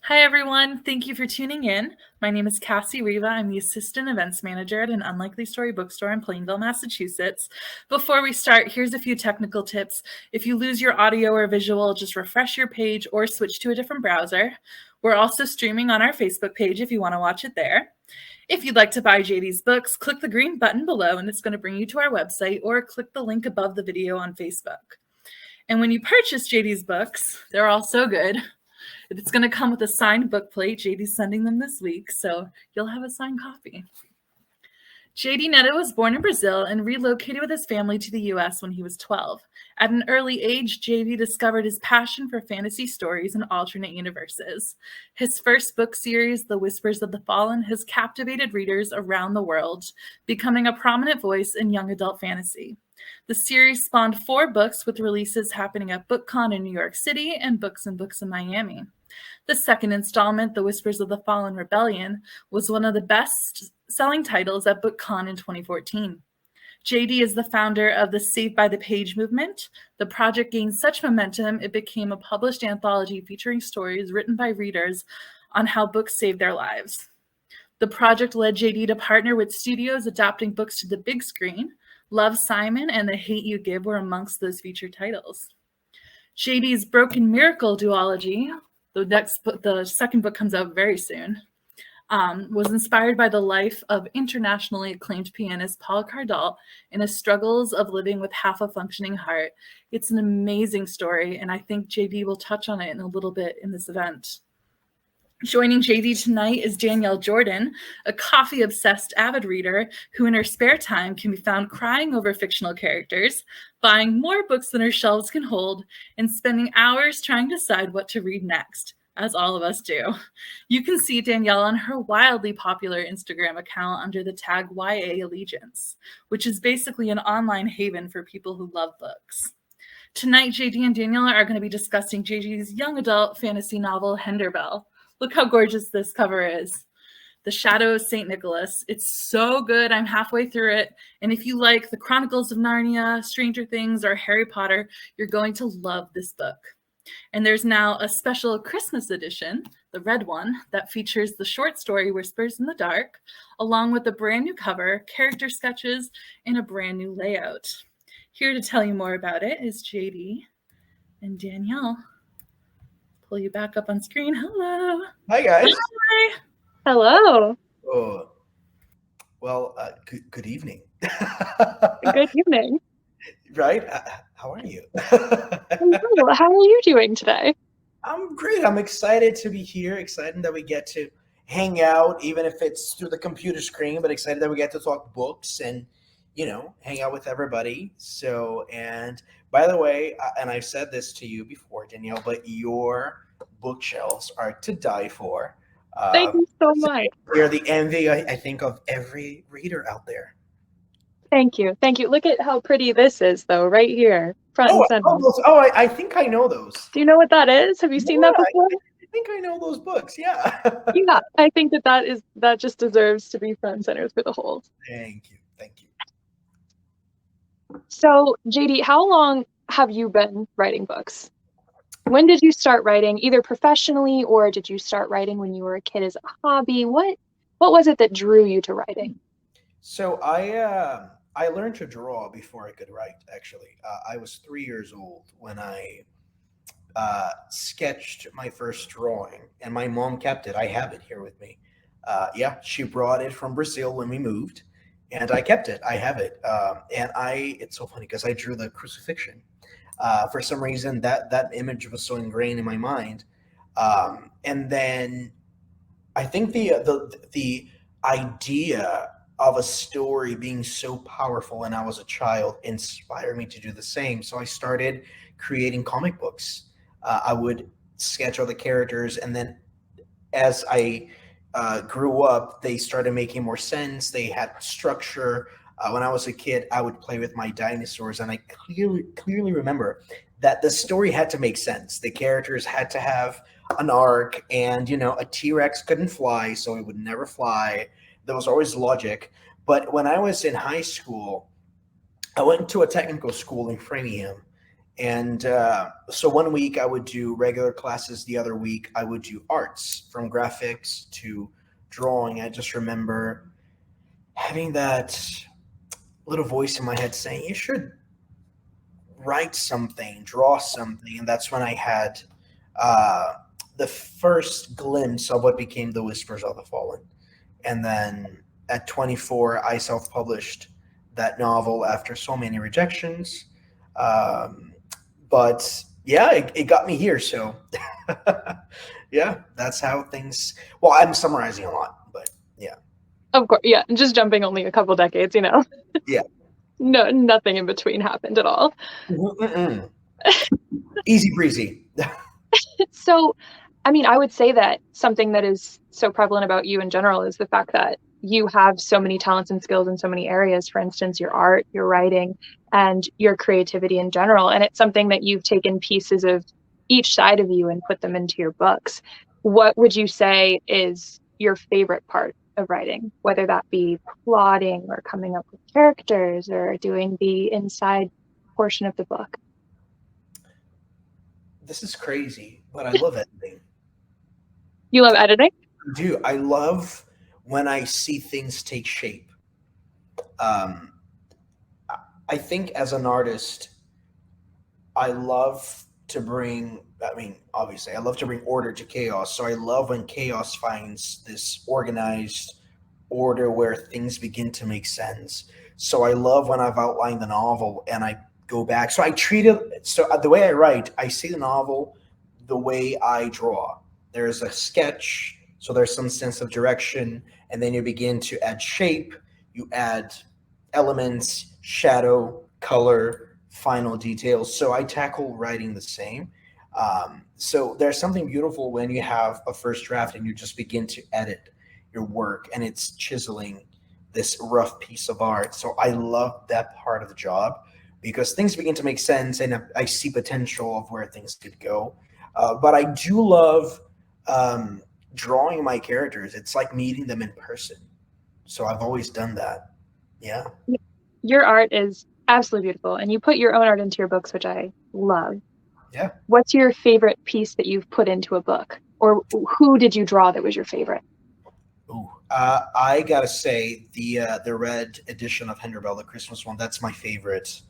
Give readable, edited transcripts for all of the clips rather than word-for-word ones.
Hi, everyone. Thank you for tuning in. My name is Cassie Riva. I'm the Assistant Events Manager at an Unlikely Story bookstore in Plainville, Massachusetts. Before we start, here's a few technical tips. If you lose your audio or visual, just refresh your page or switch to a different browser. We're also streaming on our Facebook page if you want to watch it there. If you'd like to buy JD's books, click the green button below and it's going to bring you to our website, or click the link above the video on Facebook. And when you purchase JD's books, they're all so good. It's going to come with a signed book plate. JD's sending them this week, so you'll have a signed copy. JD Netto was born in Brazil and relocated with his family to the US when he was 12. At an early age, JD discovered his passion for fantasy stories and alternate universes. His first book series, The Whispers of the Fallen, has captivated readers around the world, becoming a prominent voice in young adult fantasy. The series spawned 4 books, with releases happening at BookCon in New York City and Books and Books in Miami. The second installment, The Whispers of the Fallen Rebellion, was one of the best-selling titles at BookCon in 2014. JD is the founder of the Save by the Page movement. The project gained such momentum, it became a published anthology featuring stories written by readers on how books saved their lives. The project led JD to partner with studios adapting books to the big screen. Love, Simon, and The Hate You Give were amongst those featured titles. JD's Broken Miracle duology, the second book comes out very soon, was inspired by the life of internationally acclaimed pianist Paul Cardall and his struggles of living with half a functioning heart. It's an amazing story, and I think JD will touch on it in a little bit in this event. Joining JD tonight is Danielle Jordan, a coffee-obsessed avid reader who in her spare time can be found crying over fictional characters, buying more books than her shelves can hold, and spending hours trying to decide what to read next, as all of us do. You can see Danielle on her wildly popular Instagram account under the tag YA Allegiance, which is basically an online haven for people who love books. Tonight, JD and Danielle are going to be discussing JD's young adult fantasy novel, Henderbell. Look how gorgeous this cover is. The Shadow of St. Nicholas. It's so good. I'm halfway through it. And if you like the Chronicles of Narnia, Stranger Things, or Harry Potter, you're going to love this book. And there's now a special Christmas edition, the red one, that features the short story Whispers in the Dark, along with a brand new cover, character sketches, and a brand new layout. Here to tell you more about it is JD and Danielle. Pull you back up on screen. Hello. Hi, guys. Hi. Hello. Oh, well, good evening. Good evening. Right? How are you? Hello. How are you doing today? I'm great. I'm excited to be here. Excited that we get to hang out, even if it's through the computer screen, but excited that we get to talk books and, hang out with everybody. So, and by the way, and I've said this to you before, Danielle, but your bookshelves are to die for. Thank you so much. You're the envy, I think, of every reader out there. Thank you. Thank you. Look at how pretty this is, though, right here, front and center. I think I know those. Do you know what that is? Have you seen that before? I think I know those books, yeah. Yeah, I think that just deserves to be front and center for the whole. Thank you. So, JD, how long have you been writing books? When did you start writing, either professionally, or did you start writing when you were a kid as a hobby? What was it that drew you to writing? So I learned to draw before I could write, actually. I was 3 years old when I sketched my first drawing, and my mom kept it. I have it here with me. She brought it from Brazil when we moved, and I kept it. I have it. It's so funny because I drew the crucifixion. For some reason, that image was so ingrained in my mind. And then I think the idea of a story being so powerful when I was a child inspired me to do the same. So I started creating comic books. I would sketch all the characters, and then as I grew up, they started making more sense. They had structure. When I was a kid, I would play with my dinosaurs, and I clearly remember that the story had to make sense. The characters had to have an arc, and a T-Rex couldn't fly, so it would never fly. There was always logic. But when I was in high school, I went to a technical school in Framingham, And so one week I would do regular classes. The other week I would do arts, from graphics to drawing. I just remember having that little voice in my head saying, you should write something, draw something. And that's when I had uh, the first glimpse of what became The Whispers of the Fallen. And then at 24, I self published that novel after so many rejections. Um, but yeah, it got me here. So yeah, that's how things. Well, I'm summarizing a lot, but yeah. Of course, yeah, just jumping only a couple decades, Yeah. No, nothing in between happened at all. Mm-mm. Easy breezy. So, I mean, I would say that something that is so prevalent about you in general is the fact that you have so many talents and skills in so many areas. For instance, your art, your writing, and your creativity in general. And it's something that you've taken pieces of each side of you and put them into your books. What would you say is your favorite part of writing, whether that be plotting or coming up with characters or doing the inside portion of the book? This is crazy, but I love editing. You love editing? I do. I love when I see things take shape. Um, I think as an artist, I love to bring, I mean, obviously, I love to bring order to chaos. So I love when chaos finds this organized order where things begin to make sense. So I love when I've outlined the novel and I go back. So I treat it, so the way I write, I see the novel the way I draw. There's a sketch, so there's some sense of direction, and then you begin to add shape, you add elements, shadow, color, final details. So I tackle writing the same. So there's something beautiful when you have a first draft and you just begin to edit your work and it's chiseling this rough piece of art. So I love that part of the job because things begin to make sense and I see potential of where things could go. But I do love drawing my characters. It's like meeting them in person. So I've always done that. Yeah. Your art is absolutely beautiful, and you put your own art into your books, which I love. Yeah. What's your favorite piece that you've put into a book, or who did you draw that was your favorite? Ooh, I gotta say the red edition of Henderbell, the Christmas one. That's my favorite,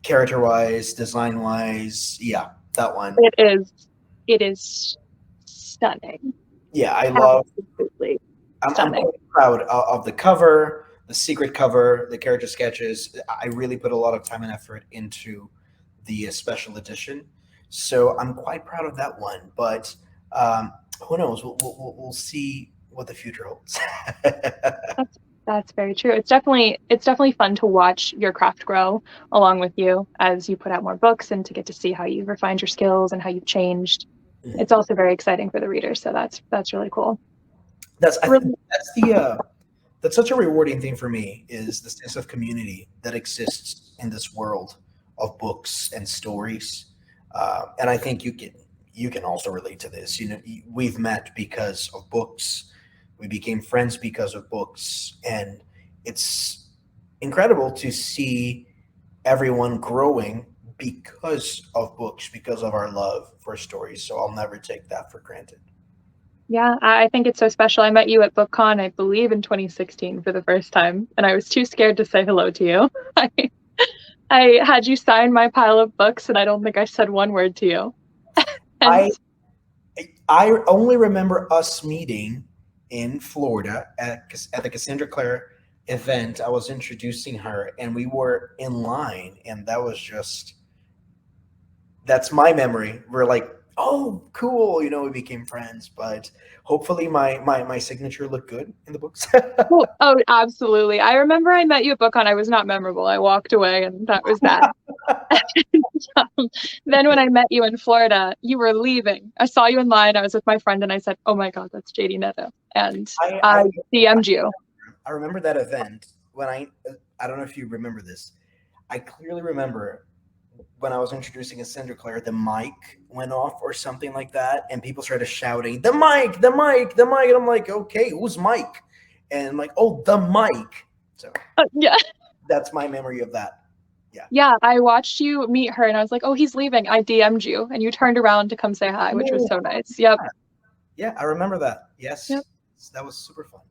character wise, design wise. Yeah, that one. It is stunning. Yeah, I love. Absolutely I'm stunning. quite proud of the cover, the secret cover, the character sketches. I really put a lot of time and effort into the special edition, so I'm quite proud of that one. But who knows? We'll see what the future holds. That's very true. It's definitely fun to watch your craft grow along with you as you put out more books and to get to see how you've refined your skills and how you've changed. It's also very exciting for the reader, so that's really cool. I think that's such a rewarding thing for me is the sense of community that exists in this world of books and stories, and I think you can also relate to this. You know, we've met because of books. We became friends because of books, and it's incredible to see everyone growing because of books, because of our love for stories. So I'll never take that for granted. Yeah, I think it's so special. I met you at BookCon, I believe in 2016 for the first time, and I was too scared to say hello to you. I had you sign my pile of books, and I don't think I said one word to you. I I only remember us meeting in Florida at the Cassandra Clare event. I was introducing her, and we were in line, and that's my memory. We're like, oh, cool, we became friends. But hopefully, my signature looked good in the books. Oh, absolutely. I remember I met you at BookCon. I was not memorable. I walked away, and that was that. Then when I met you in Florida, you were leaving. I saw you in line. I was with my friend, and I said, "Oh my God, that's JD Netto," and I DM'd you. I remember that event when I don't know if you remember this. I clearly remember when I was introducing a Cinder Claire, the mic went off or something like that, and people started shouting, "The mic, the mic, the mic!" And I'm like, "Okay, who's Mike?" And I'm like, "Oh, the mic." So yeah, that's my memory of that. Yeah, I watched you meet her and I was like, oh, he's leaving. I DM'd you and you turned around to come say hi, which was so nice. Yep. Yeah, I remember that. Yes. Yep. That was super fun.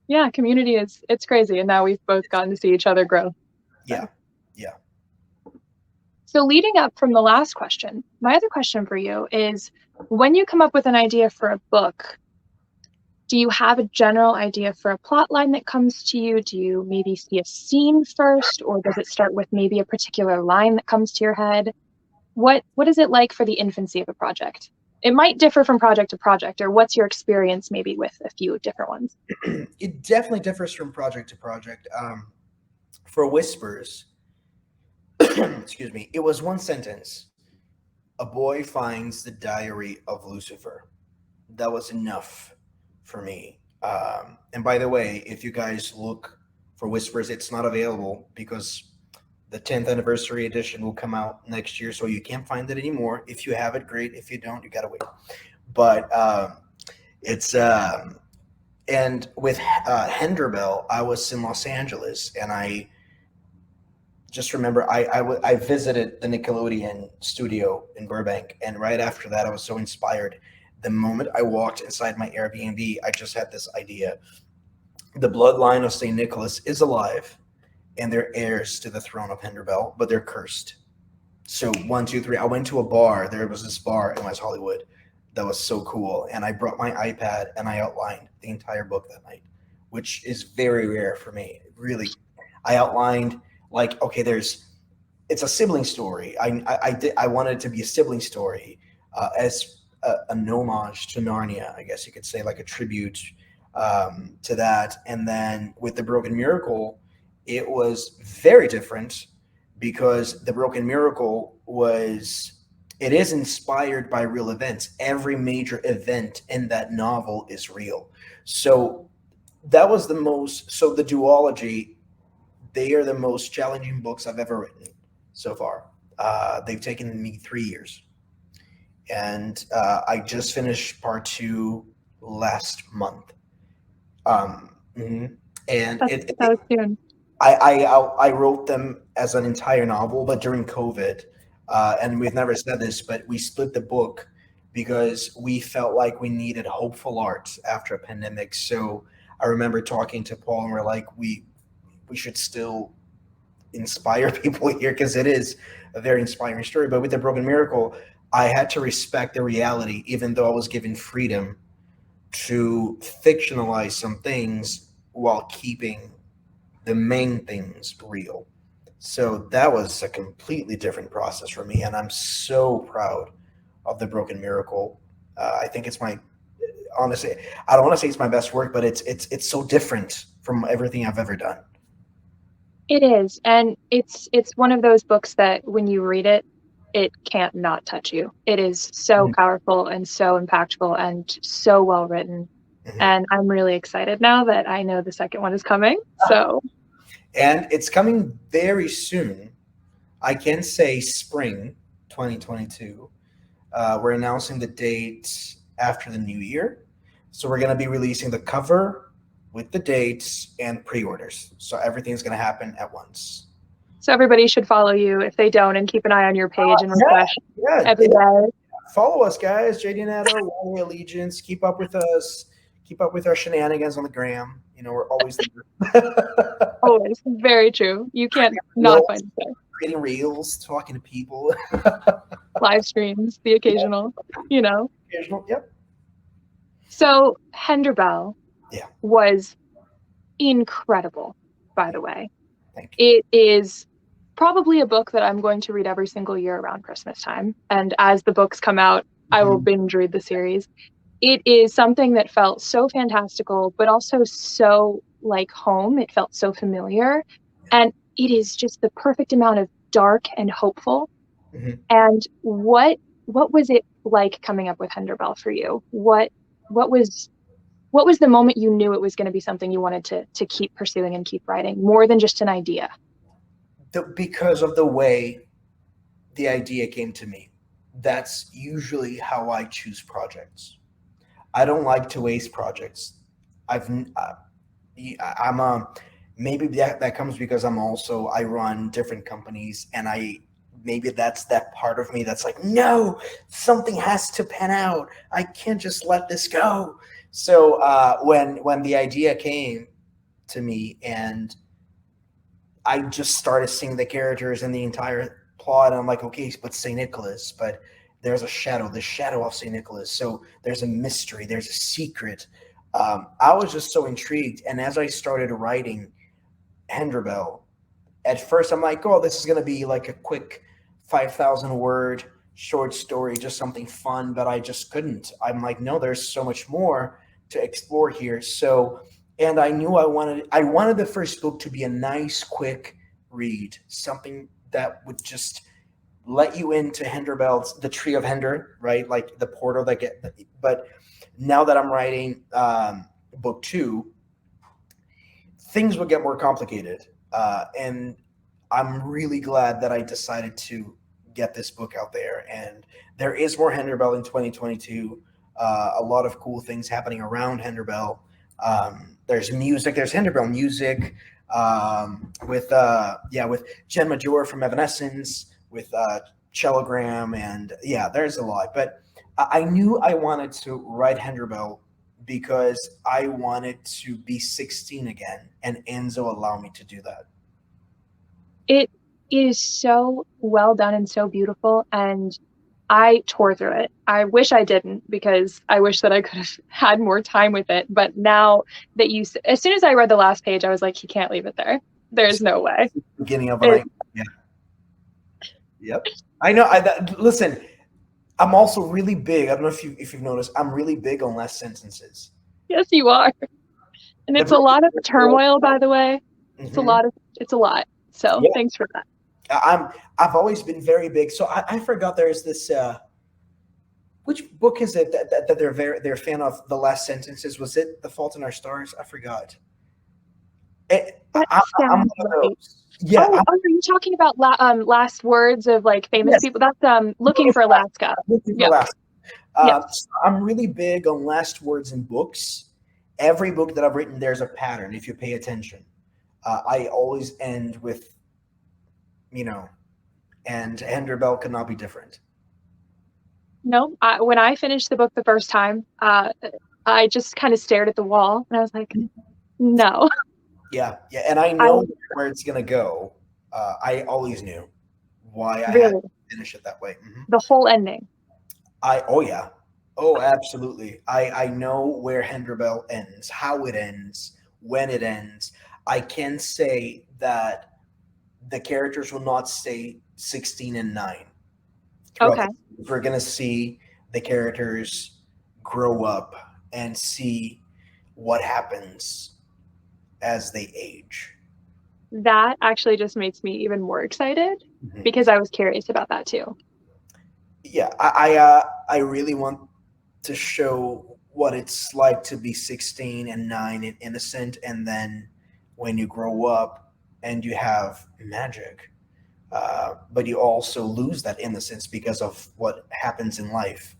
Yeah, community it's crazy. And now we've both gotten to see each other grow. Yeah. So. Yeah. So leading up from the last question, my other question for you is when you come up with an idea for a book, do you have a general idea for a plot line that comes to you? Do you maybe see a scene first, or does it start with maybe a particular line that comes to your head? What is it like for the infancy of a project? It might differ from project to project, or what's your experience maybe with a few different ones? It definitely differs from project to project. For Whispers, excuse me, it was one sentence. A boy finds the diary of Lucifer. That was enough for me. And by the way, if you guys look for Whispers, it's not available because the 10th anniversary edition will come out next year, so you can't find it anymore. If you have it, great. If you don't, you gotta wait. But it's and with Henderbell, I was in Los Angeles, and I just remember I visited the Nickelodeon studio in Burbank, and right after that, I was so inspired. The moment I walked inside my Airbnb, I just had this idea. The bloodline of St. Nicholas is alive, and they're heirs to the throne of Henderbell, but they're cursed. So 1, 2, 3. I went to a bar. There was this bar in West Hollywood that was so cool, and I brought my iPad and I outlined the entire book that night, which is very rare for me. Really, I outlined like, okay, it's a sibling story. I wanted it to be a sibling story, as an homage to Narnia, I guess you could say, like a tribute to that. And then with the Broken Miracle, it was very different because the Broken Miracle it is inspired by real events. Every major event in that novel is real. So that was so the duology, they are the most challenging books I've ever written so far. They've taken me 3 years. And I just finished part 2 last month. Mhm. And That was soon. I wrote them as an entire novel, but during COVID, and we've never said this, but we split the book because we felt like we needed hopeful art after a pandemic. So I remember talking to Paul, and we're like, we should still inspire people here because it is a very inspiring story. But with the Broken Miracle, I had to respect the reality, even though I was given freedom to fictionalize some things while keeping the main things real. So that was a completely different process for me, and I'm so proud of the Broken Miracle. I think it's my honestly, I don't want to say it's my best work, but it's so different from everything I've ever done. It is, and it's one of those books that when you read it, it can't not touch you. It is so powerful and so impactful and so well written. Mm-hmm. And I'm really excited now that I know the second one is coming. So, and it's coming very soon. I can say spring 2022. We're announcing the date after the new year. So we're going to be releasing the cover with the dates and pre-orders. So everything's going to happen at once. So everybody should follow you if they don't, and keep an eye on your page and refresh every day. Follow us, guys. JD Netto, Long Allegiance. Keep up with us. Keep up with our shenanigans on the gram. You know, we're always there. Always. Very true. You can't not find us there. Creating reels, talking to people. Live streams, the occasional, you know. Occasional, yep. So Henderbell was incredible, by the way. Thank you. It is probably a book that I'm going to read every single year around Christmas time. And as the books come out, I will binge read the series. It is something that felt so fantastical, but also so like home. It felt so familiar. And it is just the perfect amount of dark and hopeful. And what was it like coming up with Henderbell for you? What was the moment you knew it was going to be something you wanted to keep pursuing and keep writing, more than just an idea? Because of the way the idea came to me. That's usually how I choose projects. I don't like to waste projects. I'm a maybe that comes because I run different companies, and maybe that's that part of me that's like, no, something has to pan out. I can't just let this go. So when the idea came to me, and I just started seeing the characters and the entire plot, and I'm like, okay, but St. Nicholas, but there's the shadow of St. Nicholas. So there's a mystery, there's a secret. I was just so intrigued, and as I started writing Henderbell, at first I'm like, oh, this is going to be like a quick 5,000 word short story, just something fun, but I just couldn't. I'm like, no, there's so much more to explore here. So, and I knew I wanted the first book to be a nice, quick read, something that would just let you into Henderbell's, the Tree of Hender, right? Like the portal but now that I'm writing book two, things will get more complicated. And I'm really glad that I decided to get this book out there. And there is more Henderbell in 2022. A lot of cool things happening around Henderbell. There's music. There's Henderbell music with Jen Major from Evanescence, with Cellogram, and there's a lot. But I knew I wanted to write Henderbell because I wanted to be 16 again, and Enzo allowed me to do that. It is so well done and so beautiful, and I tore through it. I wish I didn't, because I wish that I could have had more time with it. But now that as soon as I read the last page, I was like, he can't leave it there. There's no way. Beginning of an Yep. I know. Listen, I'm also really big. I don't know if you've noticed. I'm really big on last sentences. Yes, you are. And it's a lot of turmoil, by the way. It's a lot. So thanks for that. I've always been very big. So I forgot there's this. Which book is it that they're a fan of the last sentences? Was it The Fault in Our Stars? I forgot. I'm one of those. Yeah. Are you talking about last words of like famous people? That's Looking for Alaska. Looking for Alaska. So I'm really big on last words in books. Every book that I've written, there's a pattern if you pay attention. I always end with, and Henderbell could not be different. No, when I finished the book the first time, I just kind of stared at the wall, and I was like, no. Yeah, and I know where it's going to go. I always knew why I had to finish it that way. Mm-hmm. The whole ending. Oh, absolutely. I know where Henderbell ends, how it ends, when it ends. I can say that the characters will not stay 16 and 9. Okay. We're going to see the characters grow up and see what happens as they age. That actually just makes me even more excited, because I was curious about that too. Yeah, I really want to show what it's like to be 16 and 9 and innocent, and then when you grow up and you have magic, but you also lose that innocence because of what happens in life.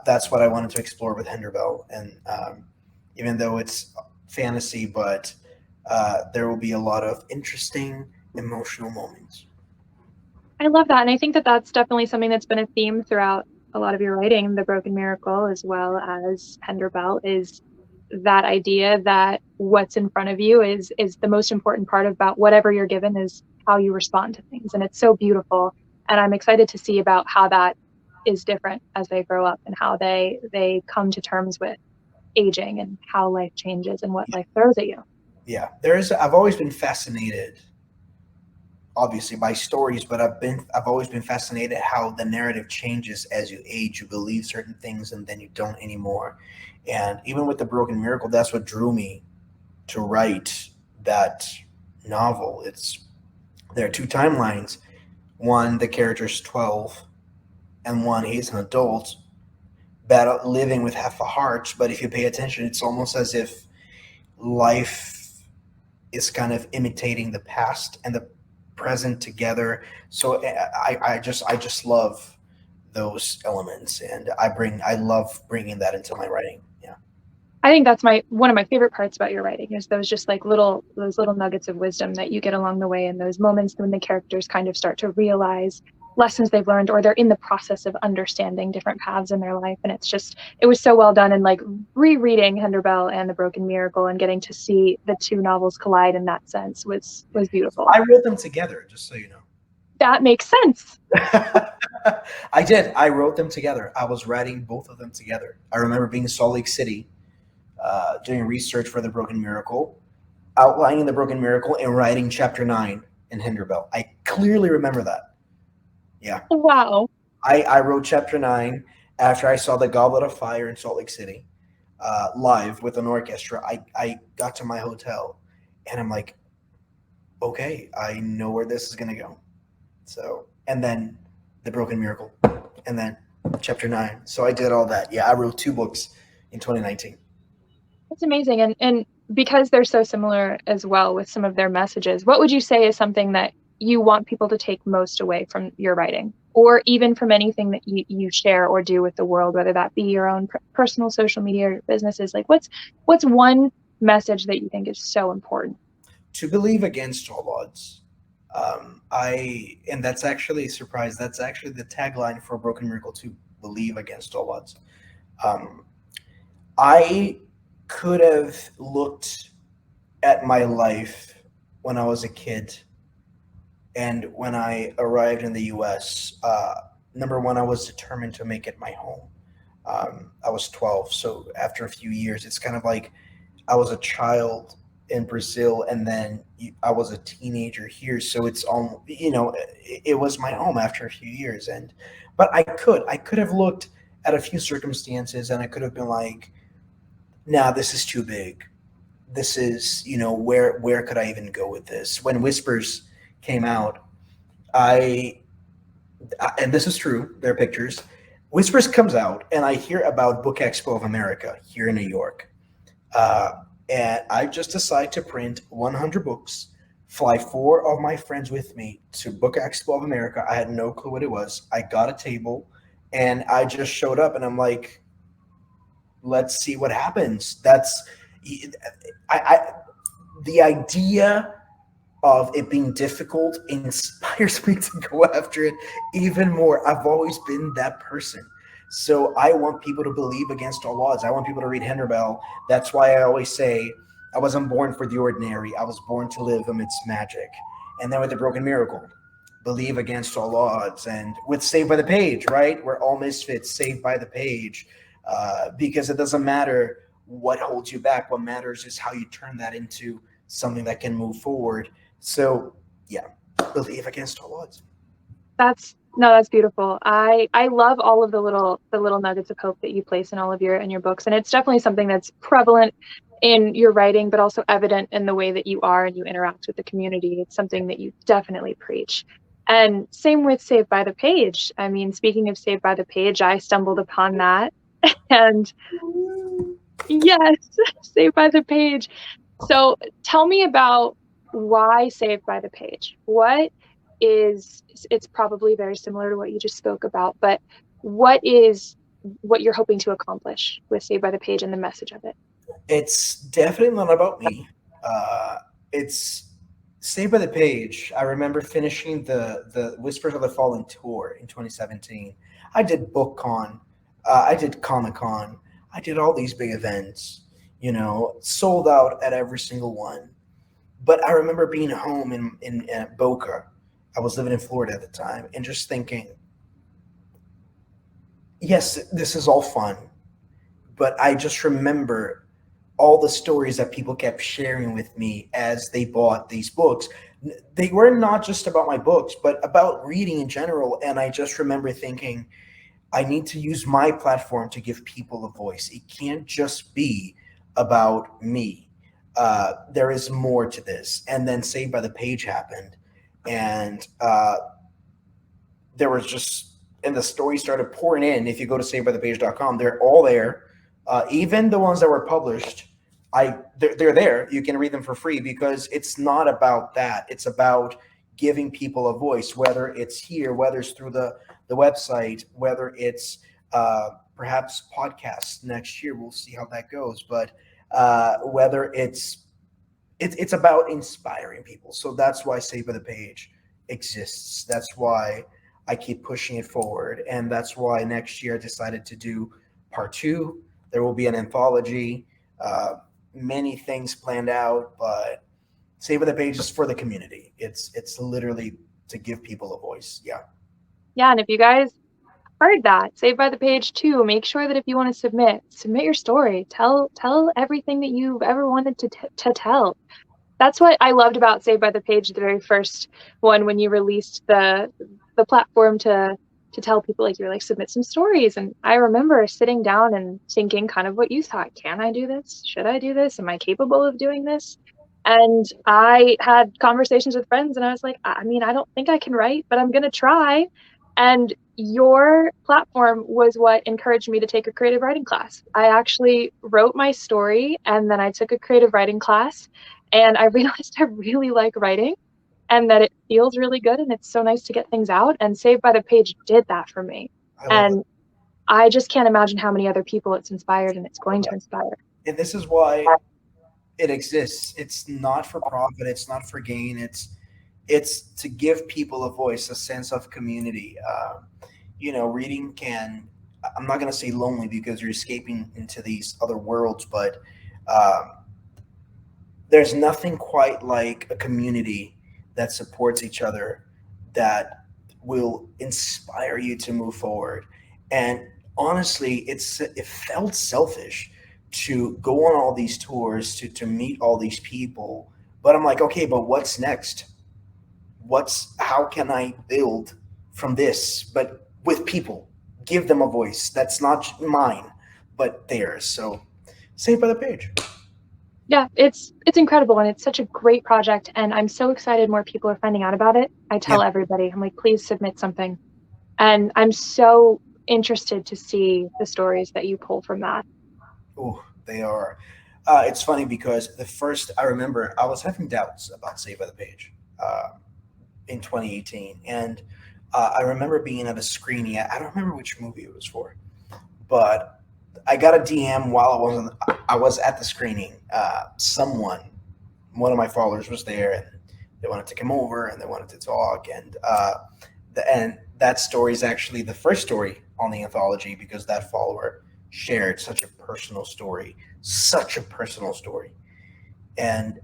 That's what I wanted to explore with Henderbell, and even though it's fantasy, but there will be a lot of interesting emotional moments. I love that, and I think that that's definitely something that's been a theme throughout a lot of your writing, The Broken Miracle as well as Henderbell, is that idea that what's in front of you is the most important part about whatever you're given, is how you respond to things. And it's so beautiful, and I'm excited to see about how that is different as they grow up, and how they come to terms with aging and how life changes and what life throws at you. Yeah, I've always been fascinated, obviously, by stories, but I've always been fascinated how the narrative changes as you age. You believe certain things and then you don't anymore. And even with The Broken Miracle, that's what drew me to write that novel. There are two timelines. One, the character's 12, and one, he's an adult, living with half a heart. But if you pay attention, it's almost as if life is kind of imitating the past and the present together. So I just love those elements, and I love bringing that into my writing. Yeah. I think that's one of my favorite parts about your writing is those just like those little nuggets of wisdom that you get along the way, and those moments when the characters kind of start to realize lessons they've learned, or they're in the process of understanding different paths in their life. And it was so well done. And like rereading Henderbell and The Broken Miracle and getting to see the two novels collide in that sense was beautiful. I wrote them together, just so you know. That makes sense. I did. I wrote them together. I was writing both of them together. I remember being in Salt Lake City, doing research for The Broken Miracle, outlining The Broken Miracle, and writing chapter 9 in Henderbell. I clearly remember that. Yeah. Wow. I wrote chapter 9 after I saw the Goblet of Fire in Salt Lake City, live with an orchestra. I got to my hotel, and I'm like, okay, I know where this is going to go. So, and then The Broken Miracle, and then chapter 9. So I did all that. Yeah, I wrote 2 books in 2019. That's amazing. And because they're so similar as well with some of their messages, what would you say is something that you want people to take most away from your writing, or even from anything that you share or do with the world, whether that be your own personal social media or businesses? Like what's one message that you think is so important? To believe against all odds. And that's actually a surprise. That's actually the tagline for Broken Miracle 2, believe against all odds. I could have looked at my life when I was a kid and when I arrived in the US. Number one, I was determined to make it my home. I was 12, so after a few years, it's kind of like I was a child in Brazil, and then I was a teenager here. So it's all, it was my home after a few years. But I could have looked at a few circumstances, and I could have been like, nah, this is too big. This is, where could I even go with this? When Whispers came out, and this is true, there are pictures. Whispers comes out, and I hear about Book Expo of America here in New York. And I just decided to print 100 books, fly 4 of my friends with me to Book Expo of America. I had no clue what it was. I got a table, and I just showed up, and I'm like, let's see what happens. That's the idea of it being difficult inspires me to go after it even more. I've always been that person. So I want people to believe against all odds. I want people to read Henderbell. That's why I always say I wasn't born for the ordinary. I was born to live amidst magic. And then with The Broken Miracle, believe against all odds. And with Saved by the Page, right? We're all misfits, saved by the page. Because it doesn't matter what holds you back. What matters is how you turn that into something that can move forward. So yeah, believe against all odds. That's beautiful. I love all of the little nuggets of hope that you place in all of your books. And it's definitely something that's prevalent in your writing, but also evident in the way that you are and you interact with the community. It's something that you definitely preach. And same with Saved by the Page. I mean, speaking of Saved by the Page, I stumbled upon that. And yes, Saved by the Page. So tell me about why Saved by the Page. It's probably very similar to what you just spoke about, but what you're hoping to accomplish with Saved by the Page and the message of it? It's definitely not about me. It's Saved by the Page. I remember finishing the Whispers of the Fallen tour in 2017. I did BookCon. I did Comic-Con. I did all these big events, sold out at every single one. But I remember being home in Boca. I was living in Florida at the time, and just thinking, yes, this is all fun, but I just remember all the stories that people kept sharing with me as they bought these books. They were not just about my books, but about reading in general. And I just remember thinking, I need to use my platform to give people a voice. It can't just be about me. There is more to this. And then Saved by the Page happened. And there was just, and the story started pouring in. If you go to savedbythepage.com, they're all there. Even the ones that were published, they're there. You can read them for free, because it's not about that. It's about giving people a voice, whether it's here, whether it's through the website, whether it's perhaps podcasts next year. We'll see how that goes. But whether it's about inspiring people. So that's why Save by the Page exists. That's why I keep pushing it forward. And that's why next year I decided to do part two. There will be an anthology, many things planned out, but Save by the Page is for the community. It's literally to give people a voice. Yeah. Yeah, and if you guys heard that, Saved by the Page too, make sure that if you want to submit your story. Tell everything that you've ever wanted to tell. That's what I loved about Saved by the Page, the very first one, when you released the platform to tell people, like, you were like, submit some stories. And I remember sitting down and thinking kind of what you thought. Can I do this? Should I do this? Am I capable of doing this? And I had conversations with friends and I was like, I mean, I don't think I can write, but I'm going to try. And your platform was what encouraged me to take a creative writing class. I actually wrote my story and then I took a creative writing class, and I realized I really like writing and that it feels really good and it's so nice to get things out. And Saved by the Page did that for me. And I just can't imagine how many other people it's inspired and it's going to inspire. And this is why it exists. It's not for profit. It's not for gain. It's to give people a voice, a sense of community. Reading can, I'm not going to say lonely because you're escaping into these other worlds, but there's nothing quite like a community that supports each other, that will inspire you to move forward. And honestly, it felt selfish to go on all these tours, to meet all these people. But I'm like, okay, but what's next? How can I build from this, but with people, give them a voice that's not mine, but theirs. So Saved by the Page. Yeah, it's incredible, and it's such a great project, and I'm so excited more people are finding out about it. I tell everybody, I'm like, please submit something. And I'm so interested to see the stories that you pull from that. Oh, they are. It's funny because I remember I was having doubts about Saved by the Page in 2018. And I remember being at a screening. I don't remember which movie it was for, but I got a DM while I was at the screening. One of my followers was there, and they wanted to come over and they wanted to talk. And that story is actually the first story on the anthology because that follower shared such a personal story. And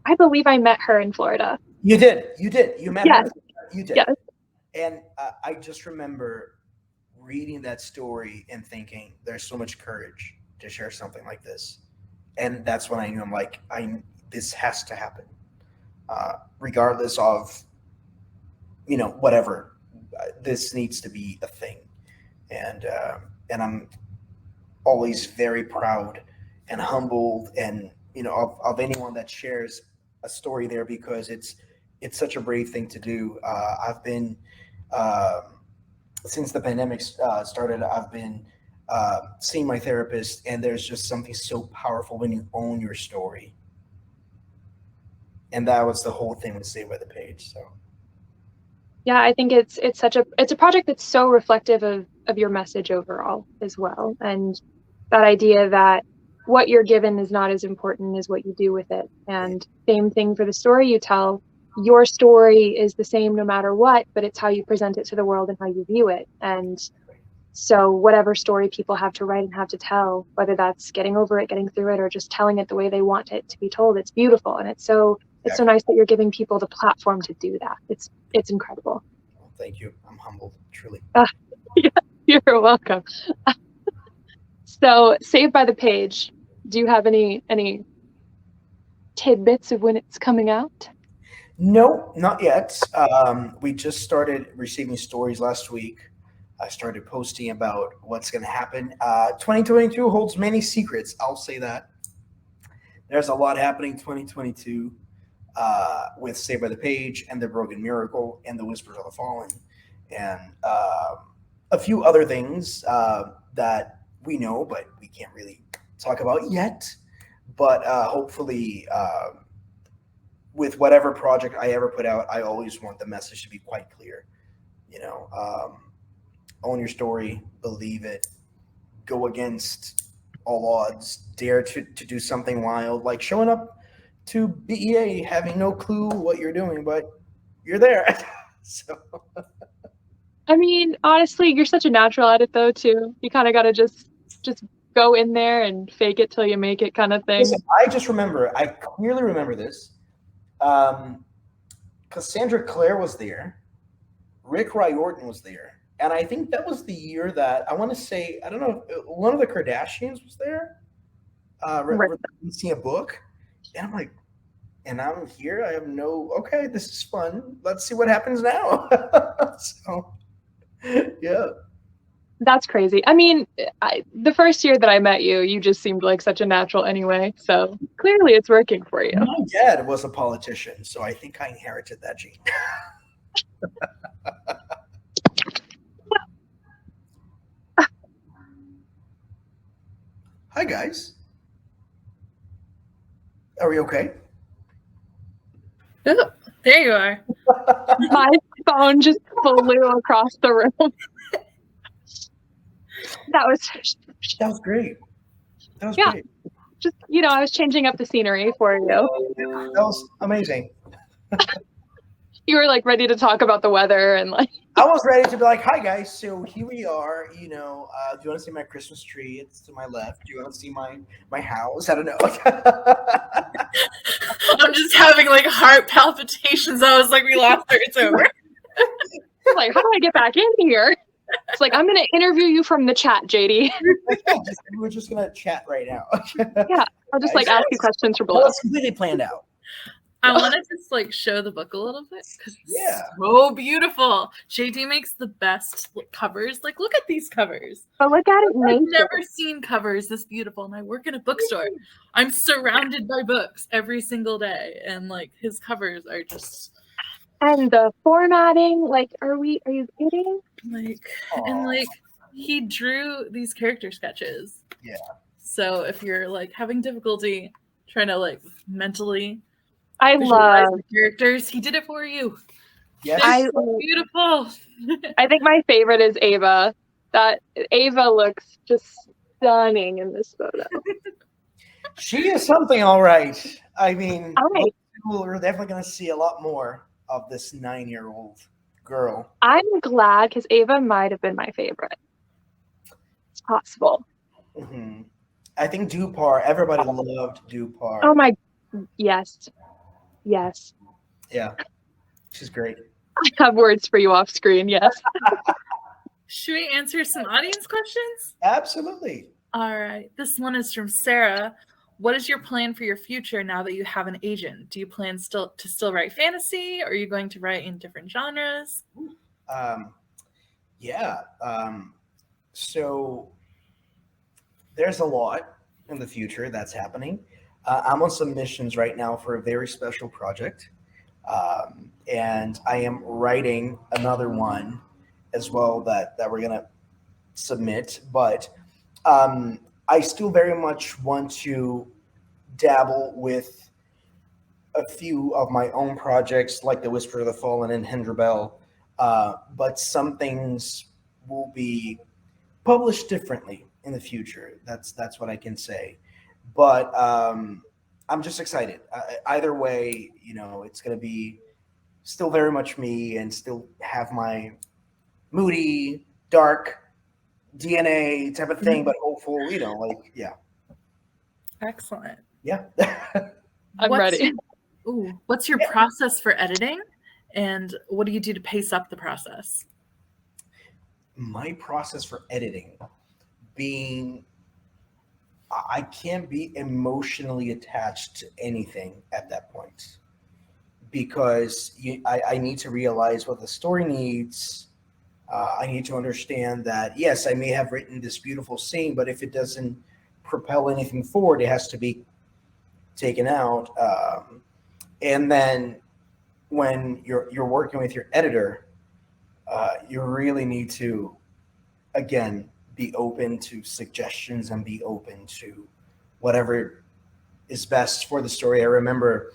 I believe I met her in Florida. You did. You met her. You did. Yes. And I just remember reading that story and thinking, there's so much courage to share something like this. And that's when I knew, I'm like, this has to happen, regardless of, whatever. This needs to be a thing. And I'm always very proud and humbled, and of anyone that shares a story there, because it's such a brave thing to do. I've been since the pandemic started, I've been seeing my therapist, and there's just something so powerful when you own your story. And that was the whole thing with Saved by the Page. So yeah, I think it's a project that's so reflective of your message overall as well, and that idea that what you're given is not as important as what you do with it. And same thing for the story you tell. Your story is the same no matter what, but it's how you present it to the world and how you view it. And so whatever story people have to write and have to tell, whether that's getting over it, getting through it, or just telling it the way they want it to be told, it's beautiful. And it's so nice that you're giving people the platform to do that. It's incredible. Well, thank you. I'm humbled, truly. Yeah, you're welcome. So Saved by the Page, do you have any tidbits of when it's coming out? No, not yet. We just started receiving stories last week. I started posting about what's going to happen. 2022 holds many secrets. I'll say that. There's a lot happening 2022 with Saved by the Page and The Broken Miracle and The Whispers of the Fallen, and a few other things that we know, but we can't really talk about yet. But hopefully, with whatever project I ever put out, I always want the message to be quite clear. own your story, believe it, go against all odds, dare to do something wild, like showing up to BEA having no clue what you're doing, but you're there. So I mean, honestly, you're such a natural at it though too. You kind of got to just go in there and fake it till you make it kind of thing. listen, I clearly remember this. Cassandra Clare was there, Rick Riordan was there, and I think that was the year that I want to say, I don't know, one of the Kardashians was there, Right. releasing a book, and I'm like, and I'm here. I have no. Okay, this is fun. Let's see what happens now. So, yeah. That's crazy. I mean, the first year that I met you, you just seemed like such a natural anyway. So clearly it's working for you. My dad was a politician, so I think I inherited that gene. Hi, guys. Are we okay? Ooh, there you are. My phone just flew across the room. That was great. That was Yeah. great. just, I was changing up the scenery for you. That was amazing. You were like ready to talk about the weather and like. I was ready to be like, hi guys, so here we are, do you want to see my Christmas tree? It's to my left. Do you want to see my house? I don't know. I'm just having like heart palpitations. I was like, we lost her. It's over. Like, how do I get back in here? It's like, I'm going to interview you from the chat, JD. We're just going to chat right now. Yeah, I'll just like ask you questions for Well, below. it's completely planned out. I want to just like show the book a little bit because Yeah. it's so beautiful. JD makes the best covers. Like, look at these covers. But look at it I've nature. never seen covers this beautiful, and I work in a bookstore. I'm surrounded by books every single day, and like his covers are just And the formatting, like, are you kidding? like, and like he drew these character sketches. Yeah. So if you're like having difficulty trying to like mentally I visualize love the characters, he did it for you. Yes. It's so beautiful. I think my favorite is Ava. That Ava looks just stunning in this photo. She is something, all right. I mean, Right. we're definitely going to see a lot more of this 9-year-old girl. I'm glad because Ava might have been my favorite. It's possible. Mm-hmm. I think Dupar, everybody loved Dupar. Oh my, yes. Yes. Yeah, she's great. I have words for you off screen, yes. Should we answer some audience questions? Absolutely. All right. This one is from Sarah. What is your plan for your future now that you have an agent? Do you plan to still write fantasy? Or are you going to write in different genres? So there's a lot in the future that's happening. I'm on submissions right now for a very special project. And I am writing another one as well that we're going to submit. But I still very much want to dabble with a few of my own projects like The Whisper of the Fallen and Hendra Bell. But some things will be published differently in the future. That's what I can say. But I'm just excited. Either way, it's going to be still very much me and still have my moody, dark DNA type of thing, but hopeful, yeah. Excellent. Yeah. I'm ready. What's your process for editing? And what do you do to pace up the process? My process for editing being I can't be emotionally attached to anything at that point because I need to realize what the story needs. I need to understand that, yes, I may have written this beautiful scene, but if it doesn't propel anything forward, it has to be taken out. And then when you're working with your editor, you really need to, again, be open to suggestions and be open to whatever is best for the story. I remember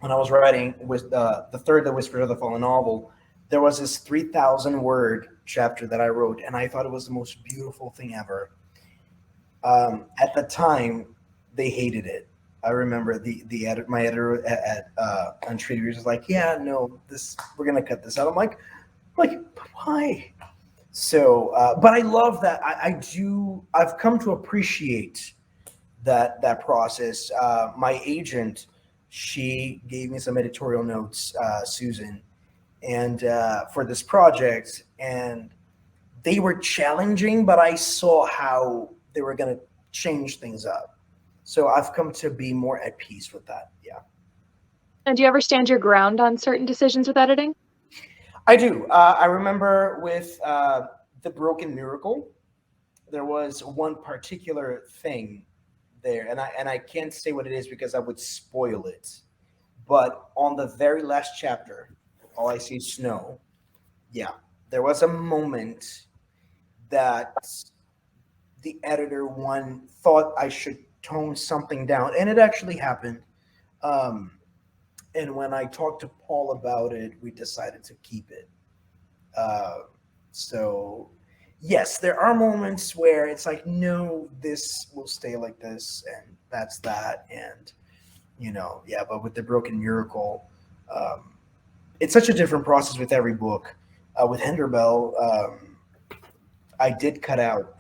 when I was writing with the third The Whisper of the Fallen novel, there was this 3,000 word chapter that I wrote, and I thought it was the most beautiful thing ever. At the time, they hated it. I remember my editor at Untreated was like, "Yeah, no, we're gonna cut this out." I'm like, but why? So, but I love that. I've come to appreciate that process. My agent, she gave me some editorial notes, Susan, and for this project, and they were challenging, but I saw how they were going to change things up. So I've come to be more at peace with that. Yeah. And do you ever stand your ground on certain decisions with editing? I do. I remember with The Broken Miracle, there was one particular thing there, and I can't say what it is because I would spoil it. But on the very last chapter, all I see is snow. Yeah, there was a moment that the editor one thought I should tone something down, and it actually happened. Um, and when I talked to Paul about it, we decided to keep it. Uh, so, yes, there are moments where it's like, no, this will stay like this, and that's that, and yeah. But with The Broken Miracle, um, it's such a different process with every book. With Henderbell, I did cut out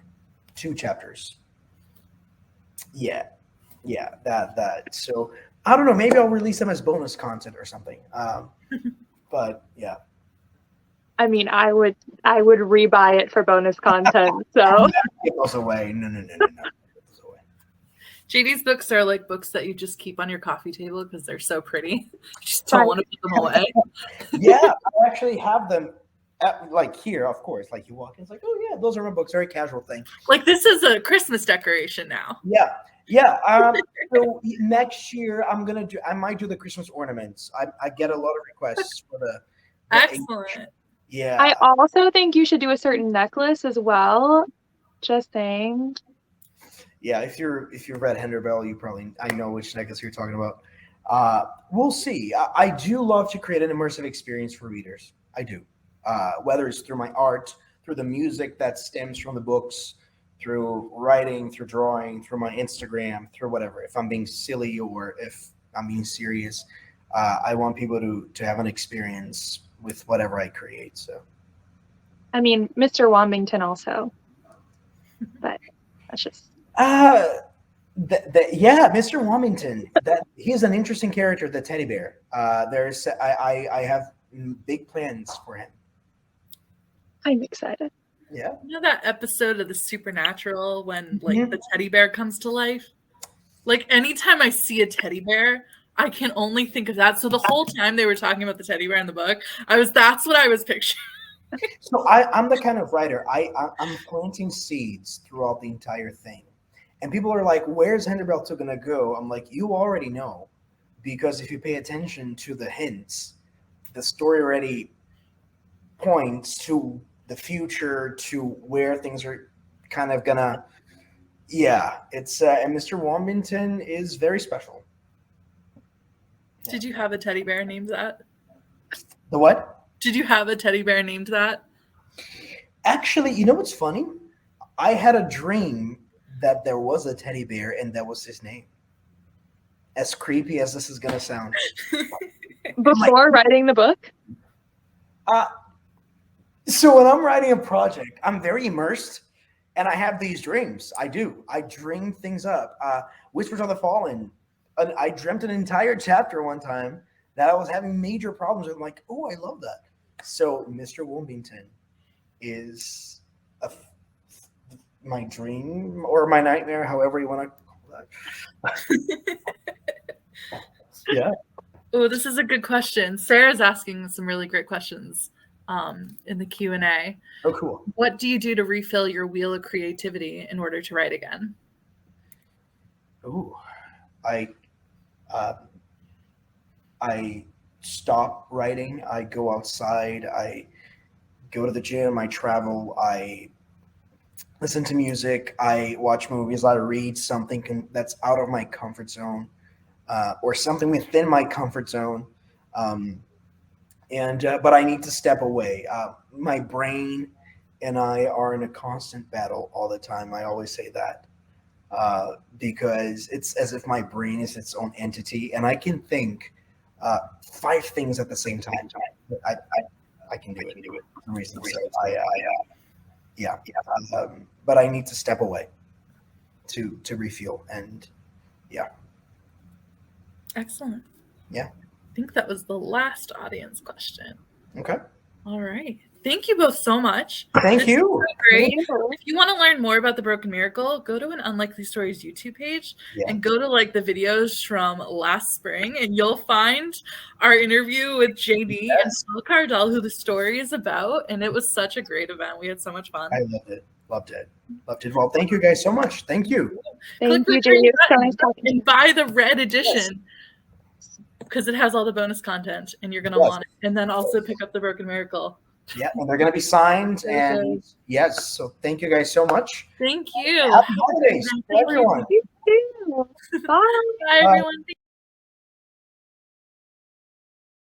2 chapters. Yeah, yeah, that. So I don't know. Maybe I'll release them as bonus content or something. But yeah. I mean, I would rebuy it for bonus content. So Get those away. No. Get those away. JD's books are like books that you just keep on your coffee table because they're so pretty. You just don't want to put them away. Yeah, I actually have them like here, of course. Like you walk in, it's like, oh yeah, those are my books. Very casual thing. Like this is a Christmas decoration now. Yeah. So next year I might do the Christmas ornaments. I get a lot of requests for the Excellent. Yeah. I also think you should do a certain necklace as well. Just saying. Yeah, if you've read Henderbell, I know which necklace you're talking about. We'll see. I do love to create an immersive experience for readers. I do. Whether it's through my art, through the music that stems from the books, through writing, through drawing, through my Instagram, through whatever. If I'm being silly or if I'm being serious, I want people to have an experience with whatever I create. So, I mean, Mr. Wombington also, but that's just. yeah, Mr. Wilmington. That he's an interesting character, the teddy bear. I have big plans for him. I'm excited. Yeah. You know that episode of The Supernatural when like the teddy bear comes to life? Like anytime I see a teddy bear, I can only think of that. So the whole time they were talking about the teddy bear in the book, that's what I was picturing. So I'm the kind of writer. I'm planting seeds throughout the entire thing. And people are like, where's Henderbell going to go? I'm like, you already know. Because if you pay attention to the hints, the story already points to the future, to where things are kind of going to, yeah. It's and Mr. Wilmington is very special. Did you have a teddy bear named that? The what? Did you have a teddy bear named that? Actually, you know what's funny? I had a dream that there was a teddy bear and that was his name. As creepy as this is going to sound. Before writing the book? So when I'm writing a project, I'm very immersed and I have these dreams. I do. I dream things up. Whispers of the Fallen. I dreamt an entire chapter one time that I was having major problems with. I'm like, oh, I love that. So Mr. Wilmington is my dream or my nightmare, however you want to call that. Yeah. Oh, this is a good question. Sarah's asking some really great questions in the Q&A. Oh, cool. What do you do to refill your wheel of creativity in order to write again? Ooh, I stop writing. I go outside. I go to the gym. I travel. I listen to music. I watch movies. I read something that's out of my comfort zone, or something within my comfort zone. But I need to step away. My brain and I are in a constant battle all the time. I always say that because it's as if my brain is its own entity, and I can think 5 things at the same time. I can do it. For reasons. So yeah. But I need to step away to refuel, and yeah. Excellent. Yeah. I think that was the last audience question. Okay. All right. Thank you both so much. Thank you. So great. If you want to learn more about the Broken Miracle, go to an Unlikely Stories YouTube page and go to like the videos from last spring, and you'll find our interview with JD and Phil Cardell, who the story is about. And it was such a great event. We had so much fun. I loved it. Well, thank you guys so much. Thank you. Thank you, JD. So nice talking to you. And buy the red edition because it has all the bonus content, and you're gonna want it. And then also pick up the Broken Miracle. Yeah, and they're going to be signed. And yes, so thank you guys so much. Thank you. Happy holidays, everyone. You too. Bye. Bye, everyone.